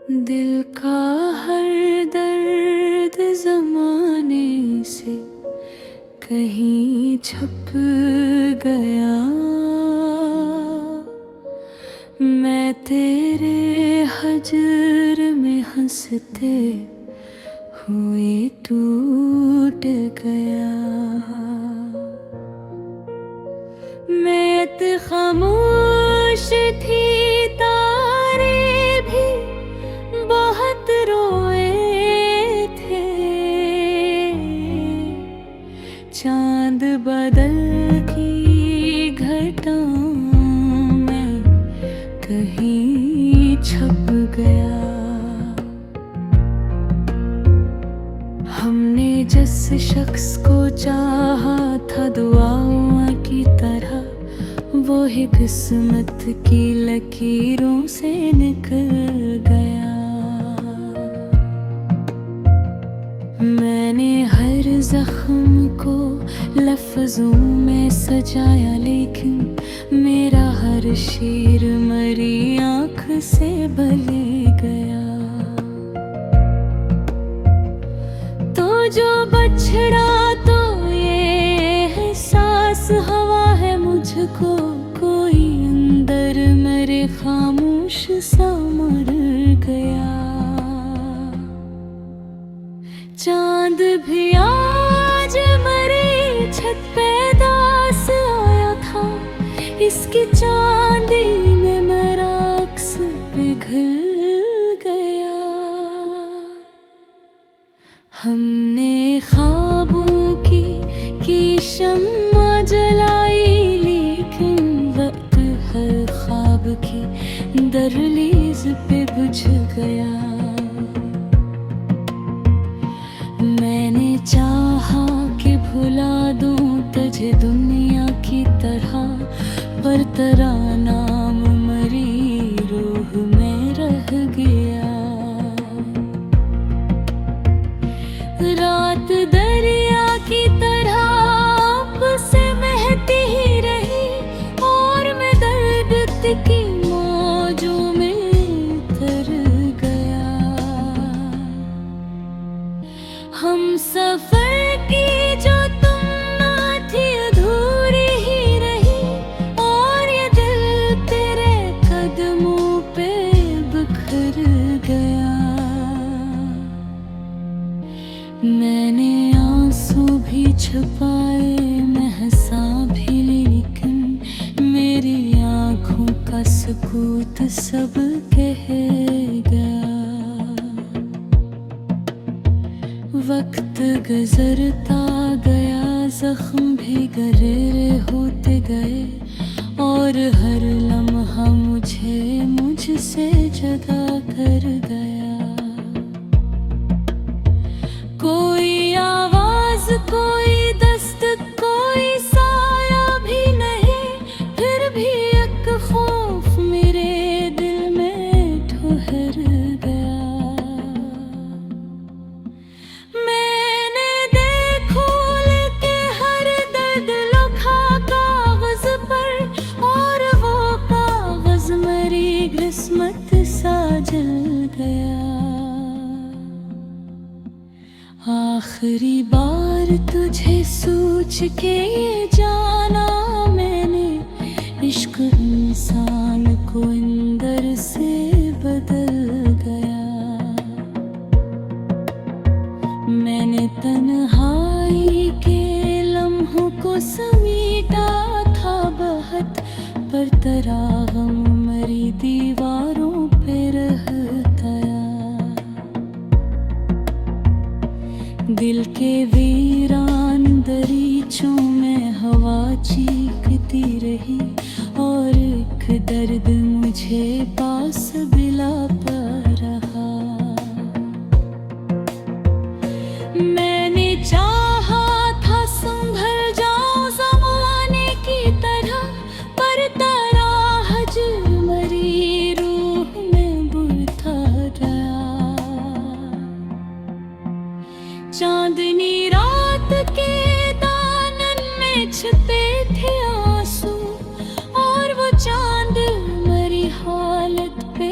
दिल का हर दर्द ज़माने से कहीं छुप गया। मैं तेरे हजर में हंसते हुए टूट गया। मैं तो खामोश थी, तारे भी बहुत रोए थे। चांद बदल की घटाओं में कहीं छप गया। हमने जिस शख्स को चाहा था दुआओं की तरह, वो ही किस्मत की लकीरों से निकल गया। मैंने हर जख्म को लफ्जों में सजाया, लेकिन मेरा हर शेर मरी आँख से बले गया। तो जो बछड़ा तो ये एहसास हवा है मुझको, कोई अंदर मेरे खामोश सा मर गया। चांद भी आज मेरी छत पे दास आया था, इसकी चांदी में मेरा अक्स पिघल गया। हमने ख्वाबों की शम्मा जलाई, लेकिन वक्त हर ख्वाब की दहलीज पे बुझ गया। मैंने चाहा कि भुला दूं तुझे दुनिया की तरह, पर तेरा नाम मरी रूह में रह गया। रात दरिया की तरह आपसे बहती ही रही, और मैं दर्द की मौजों में तर गया। हम सफर की जो तुम ना थी अधूरी ही रही, और ये दिल तेरे कदमों पे बिखर गया। मैंने आंसू भी छुपाए, मैं हंसा भी, लेकिन मेरी आँखों का सुकूत सब कह गया। वक्त गुजरता गया, जख्म भी गहरे होते गए, और हर लम्हा मुझसे जुदा कर गया। कोई आवाज, कोई दस्तक, कोई साया भी नहीं, फिर भी एक खौफ मेरे दिल में ठहर गया। मैंने देखो लेके हर दर्द लिखा कागज पर, और वो कागज मेरी किस्मत सा जल गया। आखिरी बार तुझे सोच के ये जाना मैंने, इश्क इंसान को अंदर से बदल गया। मैंने तन्हाई के लम्हों को समेटा था बहुत, पर तेरा गम मेरी दीवारों पे रह गया। दिल के वीरान दरीचों में हवा चीखती रही, और एक दर्द मुझे पास बिला पा रहा। मैंने चाहा था संभल जाऊं ज़माने की तरह, पर तेरा हजर मरी रूह में बुझता रहा। चांदनी रात के दानन में छिपे थे आंसू, और वो चांद मरी हालत पे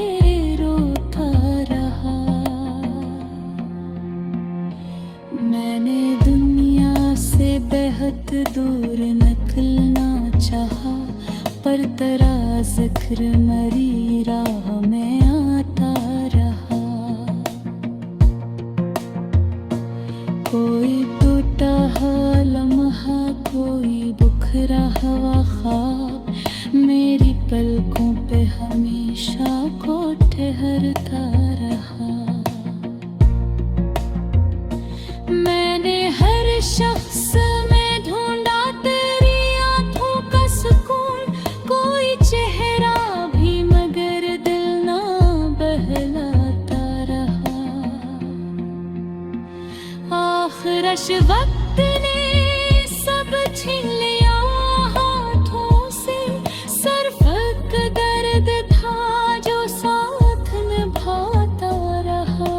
पर तेरा जिक्र मरी राह में आता रहा। कोई टूटा हुआ लम्हा, कोई बुखरा हुआ ख्वाब, मेरी पलकों पे हमेशा को ठहरता रहा। मैंने हर शख्स में ढूंढा तेरी आंखों का सुकून, कोई चेहरा भी मगर दिल ना बहलाता रहा। आखिरश वक्त ने सब छीन लिया हाथों से, सिर्फ एक दर्द था जो साथ निभाता रहा।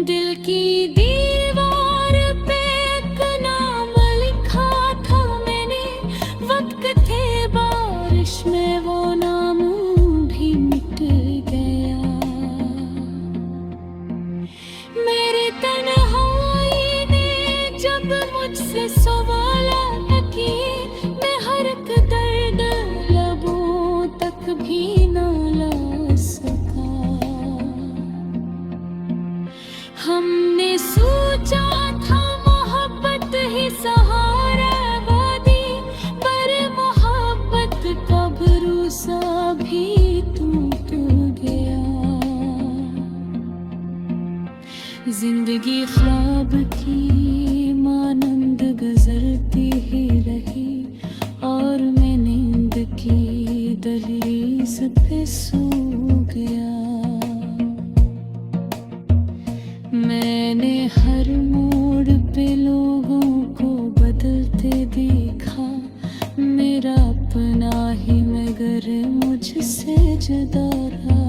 दिल की दीवार पे एक नाम लिखा था मैंने, वक्त थे बारिश में वो नाम भी मिट गया। मेरी तन्हाई ने जब मुझसे सवाला किए, मैं हर एक दर्द लबों तक भी ना ला सका। हमने सोचा था मोहब्बत ही सहारा वादी, पर मोहब्बत का भरोसा भी टूट गया। जिंदगी ख्वाब की मानंद गुजरती ही रही, और मैं नींद की दहलीज पे सो गया। मैंने हर मोड़ पे लोगों को बदलते देखा, मेरा अपना ही मगर मुझसे जुदा रहा।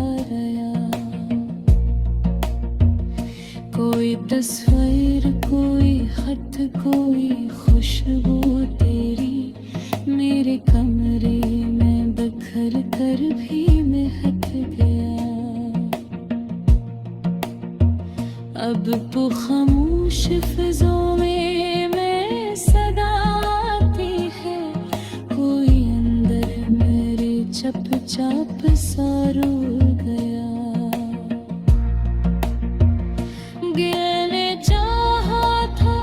कोई तस्वीर, कोई खत, कोई खुशबू तेरी मेरे कमरे में बिखर कर भी महक गया। अब तो खामोश फिज़ों में मैं सदा आती है, कोई अंदर मेरे चुपचाप सा रो गया। गिरने चाहा था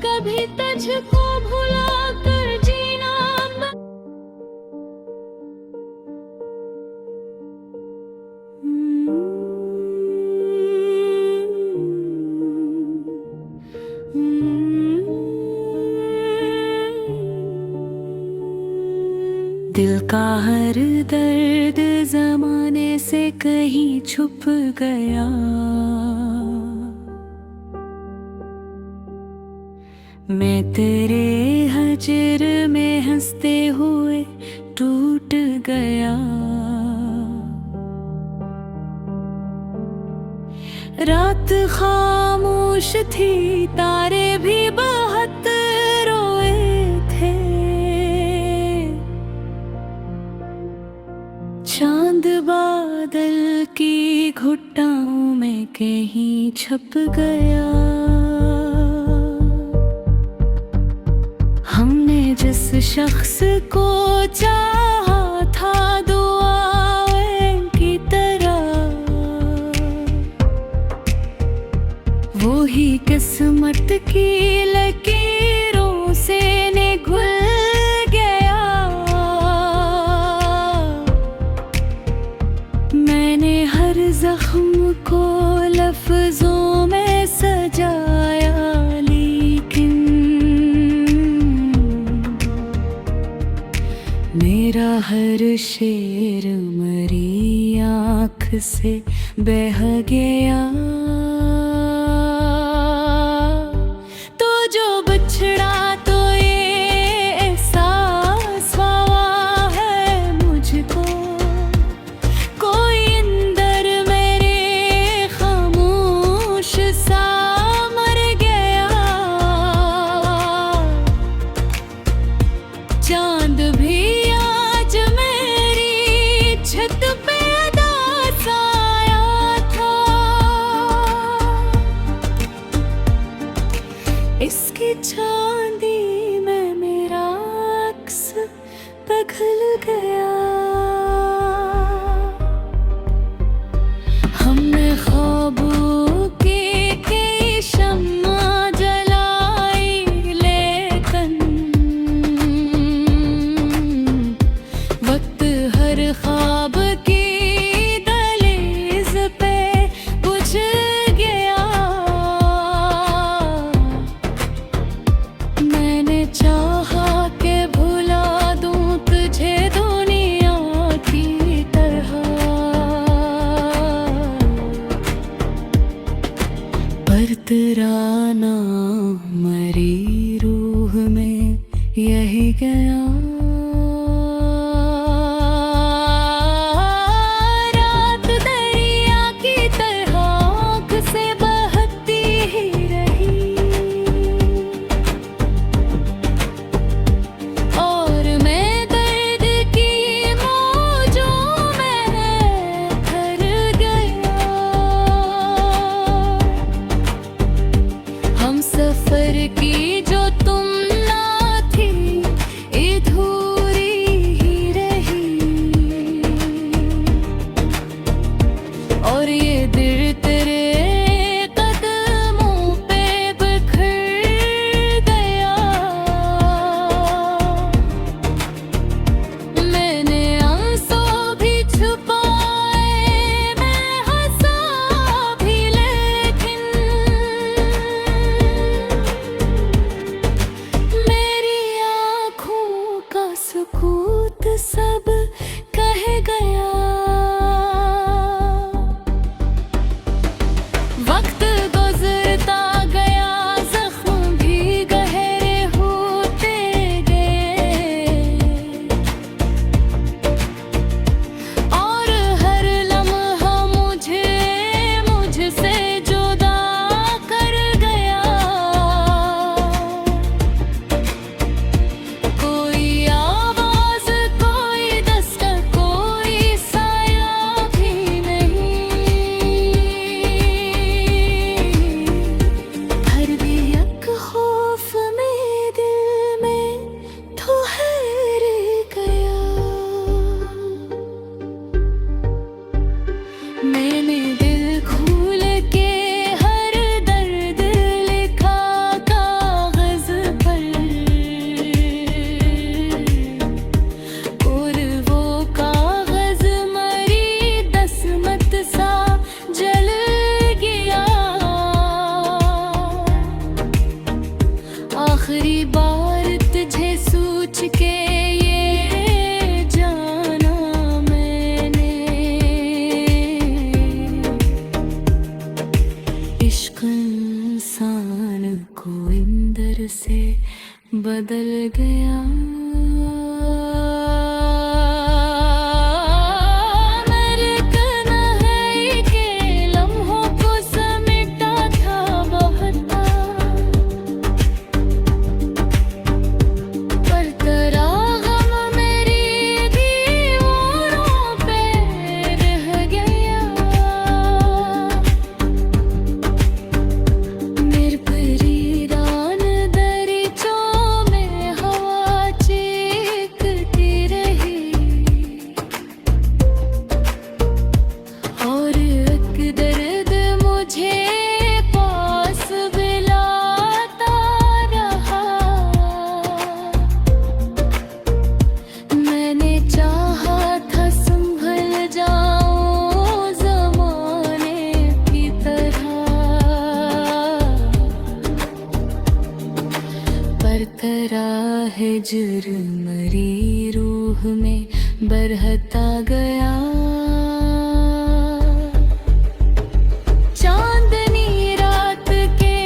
कभी तुझको भुला कर जीना, दिल का हर दर्द ज़माने से कहीं छुप गया। मैं तेरे हजर में हंसते हुए टूट गया। रात खामोश थी, तारे भी बहुत रोए थे। चांद बादल की घुट्टाओं में कहीं छप गया। हमने जिस शख्स को चाहा था दुआओं की तरह, वो ही किस्मत की लकीरों से निगल गया। मैंने हर जख्म को लफ्जों में सजाया, लेकिन मेरा हर शेर मरी आँख से बह गया। तो जो बिछड़ा तो ये एहसास हुआ है मुझको, कोई अंदर मेरे खामोश सा मर गया। चांद भी आज मेरी छत पे उदास आया था। पिघल गया। हमने ख्वाबों के कई शम्मा जलाई, लेकिन वक्त हर ख्वाब की दहलीज पे बुझ गया। मैंने चाहा कि भुला दूं तुझे दुनिया की तरह, पर तेरा नाम मेरी रूह में यही गया। रात दरिया की तरह आँख से बहती ही रही, और मैं दर्द की मौजों में ठहर गया। हम सफर की जो तुम ना थी, अधूरी ही रही, और ये दिल तेरे कदमों पे बिखर गया। मैंने आंसू भी छुपाए, मैं हंसा भी, लेकिन मेरी आँखों का सुकूत सब कह गया। वक्त गुजरता गया, जख्म भी गहरे होते गए, और हर लम्हा मुझसे जुदा कर गया। कोई आवाज, कोई दस्तक, कोई साया भी नहीं, हर भी एक खौफ में दिल में ठहर गया। मैंने दिल खोल के हर दर्द लिखा कागज पर, और वो कागज मरी दस्मत सा जल गया। आखिरी बार तुझे सोच के ये जाना मैंने, इश्क इंसान को अंदर से बदल गया। मरकना है कि लम्हों को समेटा था बहता, पर तेरा गम मेरी दीवारों पे रह गया। निर्परीदान दरीचों में हवा चीखती रही, और एक दर्द मुझे पास बुलाता रहा। मैंने चाहा था संभल जाऊं ज़माने की तरह, पर तेरा हिज्र मरी रूह में बरहता गया। चांदनी रात के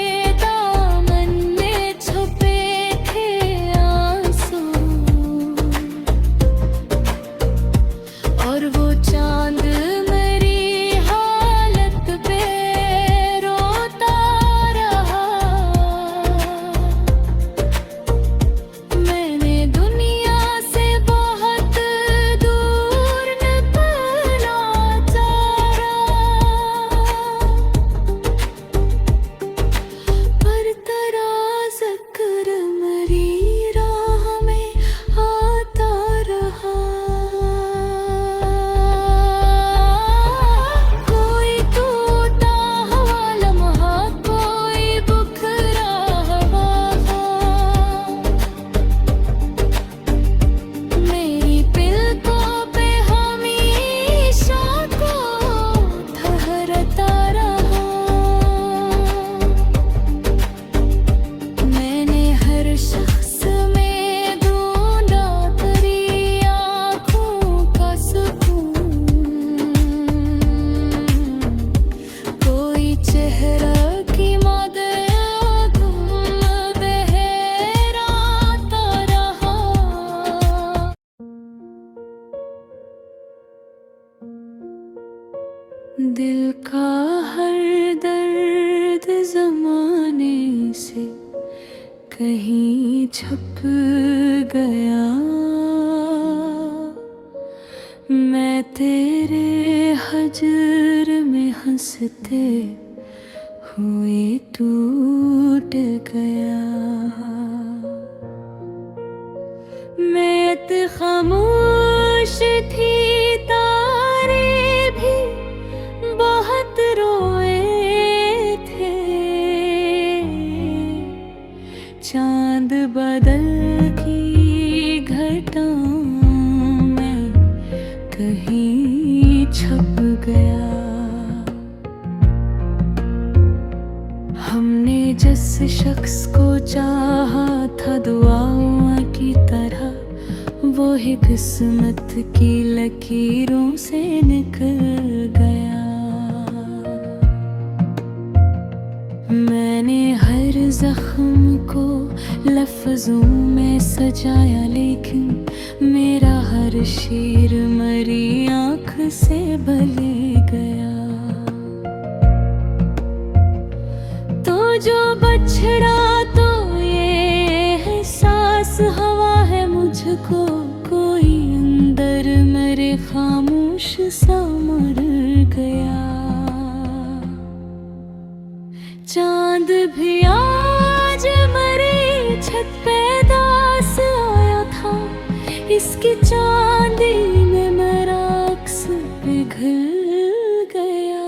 दामन में छुपे थे आंसू, और वो चांद मेरी हालत पे रोता रहा। मैंने दुनिया से बहुत दूर न छप गया। मैं तेरे हजर में हंसते हुए टूट गया। मैं तो खामोश थी, तारे भी बहुत रोए थे। चांद बदल की घटाओं में कहीं छप गया। हमने जिस शख्स को चाहा था दुआओं की तरह, वो ही किस्मत की लकीरों से निकल गया। मैंने हर जख्म को लफ्जों में सजाया, लेकिन मेरा हर शेर मरी आँख से बले गया। तो जो बछड़ा तो ये एहसास हवा है मुझको, कोई अंदर मेरे खामोश सा मर गया। चांद भी आज मेरी छत पे दास आया था, इसकी चांदी में मेरा अक्स पिघल गया।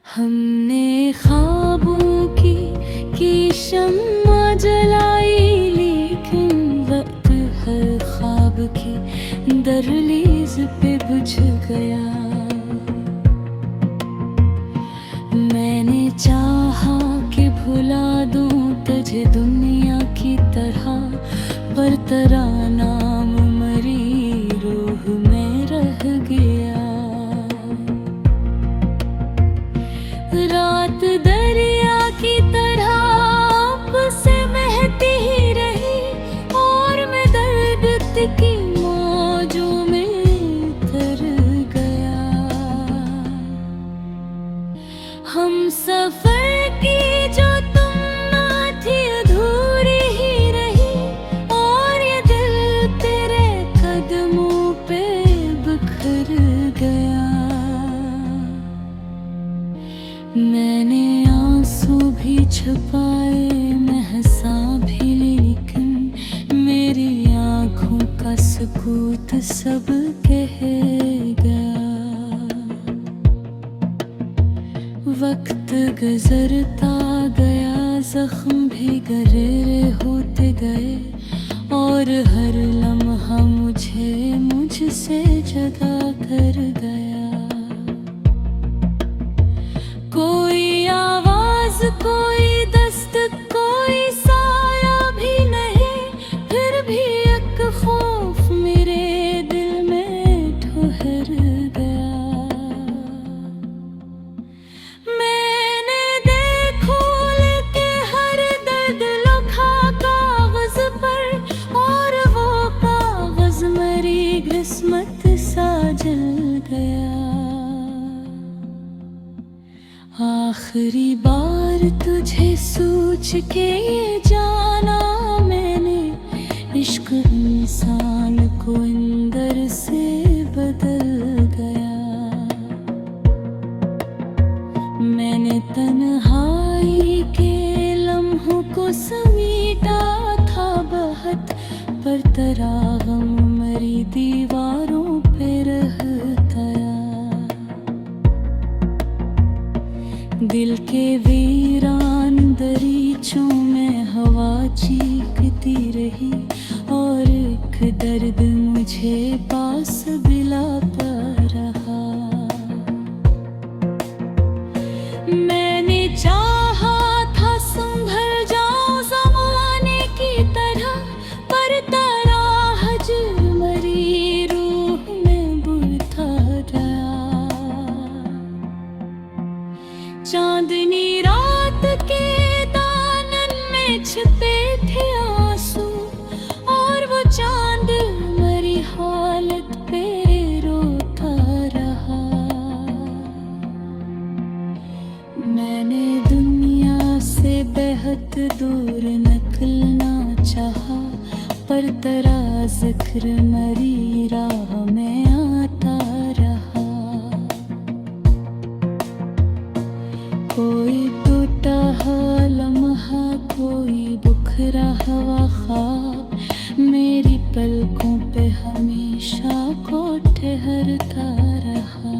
हमने ख्वाबों की शम्मा जलाई, लेकिन वक्त हर ख्वाब की दहलीज पे बुझ गया। मैंने चाहा कि भुला दूं तुझे दुनिया की तरह, पर तेरा नाम मरी रूह में रह गया। रात दरिया की तरह आपसे बहती ही रही, और मैं दर्द की मौजों में तर गया। हम सफर की जो तुम ना थी अधूरी ही रही, और ये दिल तेरे कदमों पे बिखर गया। मैंने आंसू भी छुपाए, मैं हंसा भी, लेकिन मेरी आँखों का सुकूत सब कह गया। वक्त गुजरता गया, जख्म भी गहरे होते गए, और हर लम्हा मुझसे जुदा कर गया। कोई आवाज, कोई दस्तक, कोई साया भी नहीं, फिर भी एक खौफ मेरे दिल में ठहर गया। मैंने देखो लेके हर दर्द लिखा कागज पर, और वो कागज मेरी किस्मत सा जल गया। आखिरी बार तुझे सोच के ये जाना मैंने, इश्क इंसान को अंदर से बदल गया। मैंने तन्हाई के लम्हों को समेटा था बहुत, पर तेरा गम मरी दीवारों पे रह गया। दिल के वीरान दरीचों में हवा चीखती रही, और एक दर्द मुझे पास बिलाता रहा। मैंने चाहा था संभल जाऊं ज़माने की तरह, पर तेरा हजर मरी रूह में बुझता रहा। चांदनी रात के दानन में छिपे थे आंसू, पर तेरा जिक्र मरी राह में आता रहा। कोई टूटा हुआ लम्हा, कोई बुखरा हुआ ख्वाब, मेरी पलकों पे हमेशा को ठहरता रहा।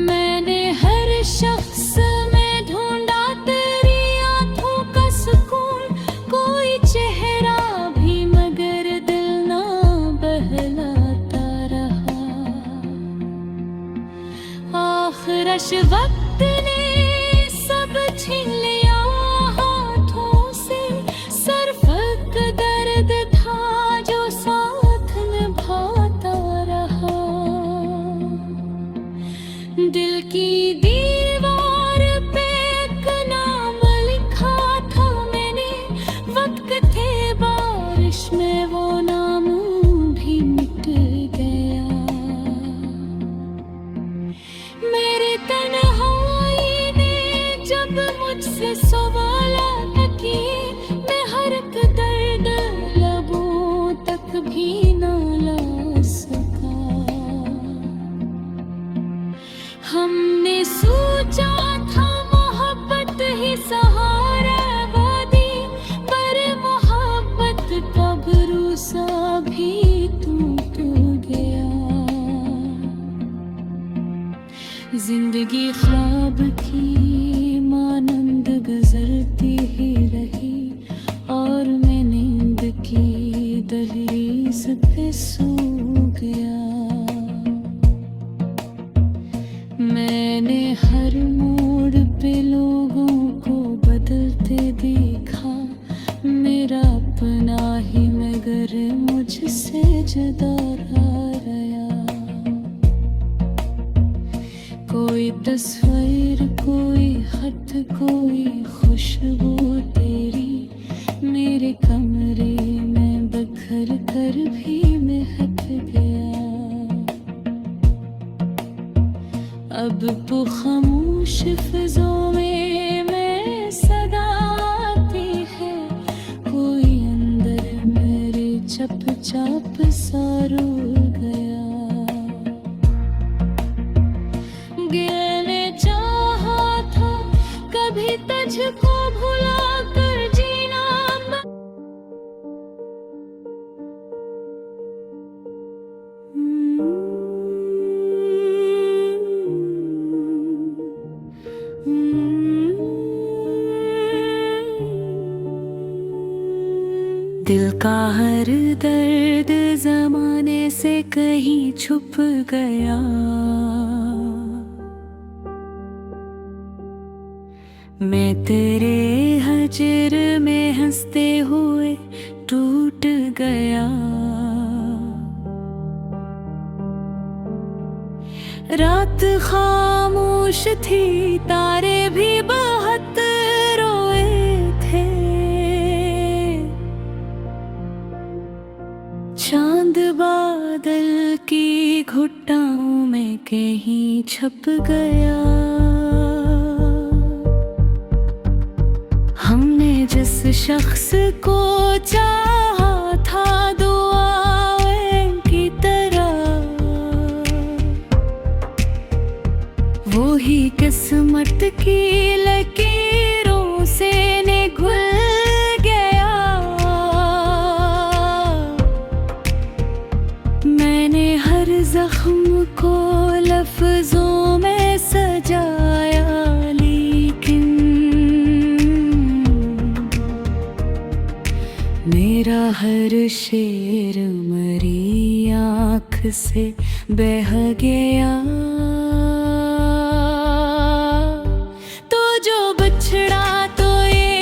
मैंने हर शख्स में ढूंढा तेरी आंखों का सुकून, कोई चेहरा भी मगर दिल ना बहलाता रहा। आखिरश वक्त ने सब छीन लिया हाथों से, सरफक दर्द था जो साथ निभाता रहा। दिल की दीवार पे एक नाम लिखा था मैंने, वक्त थे बारिश में वो नाम भी मिट गया। मेरी तन्हाई ने जब मुझसे सवाल किए, मैं हर एक दर्द लबों तक भी ना ला सका। हमने सोचा था मोहब्बत ही सहारा वादी, पर मोहब्बत का भरोसा भी टूट गया। जिंदगी ख्वाब की मानंद गुजरती ही रही, और मैं नींद की दहलीज पे सो गया। मैंने हर मोड़ पे लोगों को बदलते देखा, मेरा अपना ही मगर मुझसे जुदा रहा। कोई तस्वीर, कोई खत, कोई खुशबू तेरी मेरे कमरे में बखर कर भी महक गया। अब तो खामोश फिज़ों में मैं सदा आती है, कोई अंदर मेरे चुपचाप सा रो गया। गिरने चाहा था कभी तुझको भुला कर जीना, दिल का हर दर्द जमाने से कहीं छुप गया। मैं तेरे हजर में हंसते हुए टूट गया। रात खामोश थी, तारे भी बहुत रोए थे। चांद बादल की घुट्टाओं में कहीं छप गया। हमने जिस शख्स को चाहा था दुआओं की तरह, वो ही किस्मत की लकीरों से घुल गया। मैंने हर जख्म को लफ्जों में सजाया, लेकिन मेरा हर शेर मरी आँख से बह गया। तो जो बिछड़ा तो ये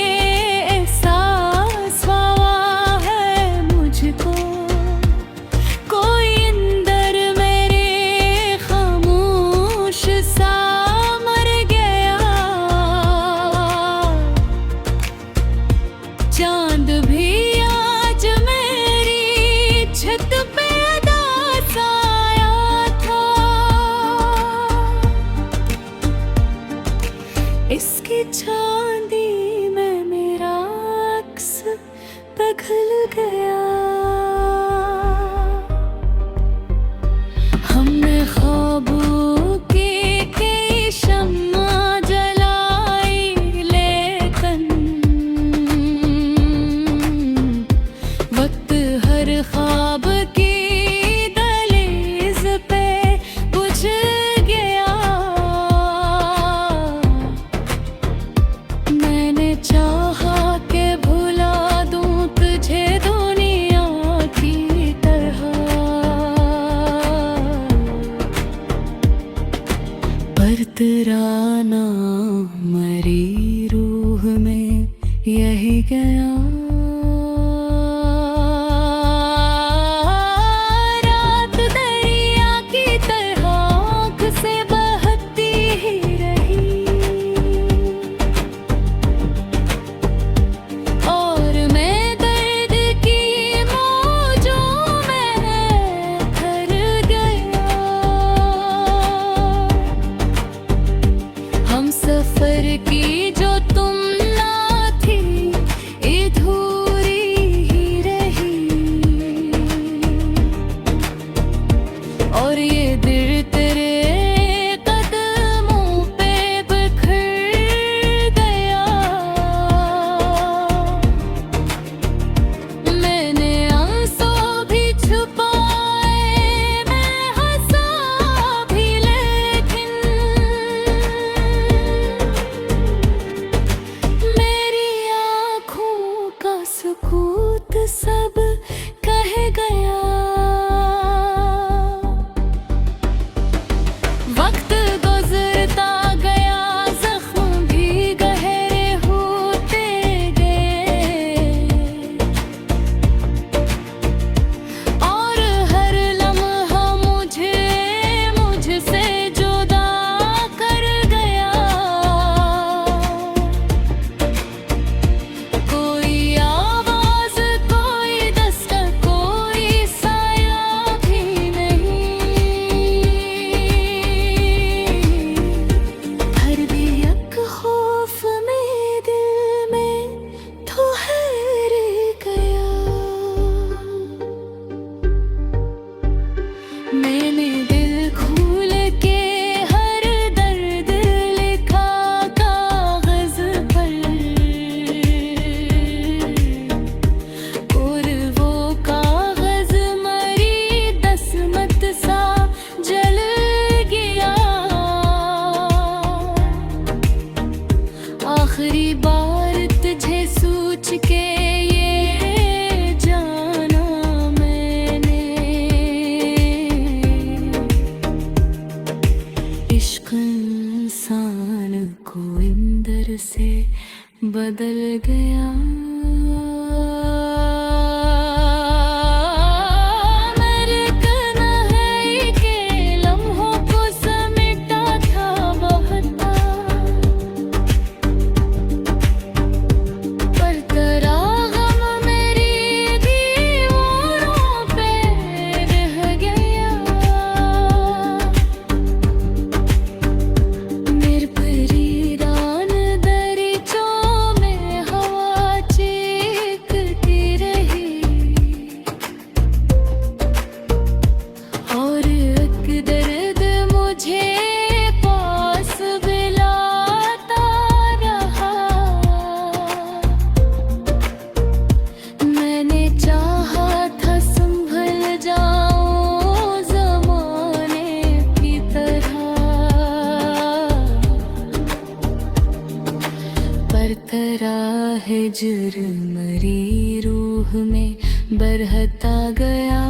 एहसास हुआ है मुझको, कोई अंदर मेरे खामोश सा मर गया। चांद भी आज मेरी छत पे उदास आया था। पिघल गया। हमने ख्वाबों की कई शम्मा जलाई, लेकिन वक्त हर ख्वाब की दहलीज पे बुझ गया। मैंने चाहा कि भुला दूं तुझे दुनिया की तरह, पर तेरा नाम मरी रूह में यही गया। रात दरिया की तरह आँख से बहती ही रही, और मैं दर्द की मौजों में ठहर गया। हम सफर की जो तुम ना थी, अधूरी ही रही, और ये दिल तेरे कदमों पे बिखर गया। मैंने आंसू भी छुपाए, मैं हंसा भी, लेकिन मेरी आँखों का सुकूत सब कह गया। वक्त गुजरता गया, जख्म भी गहरे होते गए, और हर लम्हा मुझसे जुदा कर गया। कोई आवाज, कोई दस्तक, कोई साया भी नहीं, हर भी एक खौफ में दिल में ठहर गया। मैंने दिल खोल के हर दर्द लिखा कागज पर, और वो कागज मरी दस्मत सा जल गया। आखिरी बार तुझे सोच के ये जाना मैंने, इश्क इंसान को अंदर से बदल गया। मेरे कहना है कि लम्हों को समेटा था बहता, पर तेरा गम मेरी दीवारों पे रह गया। मेरे परीदान दरीचों में हवा चीखती रही, और एक दर्द मुझे पास बुलाता रहा। मैंने चाहा था संभल जाऊं ज़माने की तरह, पर तेरा हिज्र मरी रूह में बरहता गया।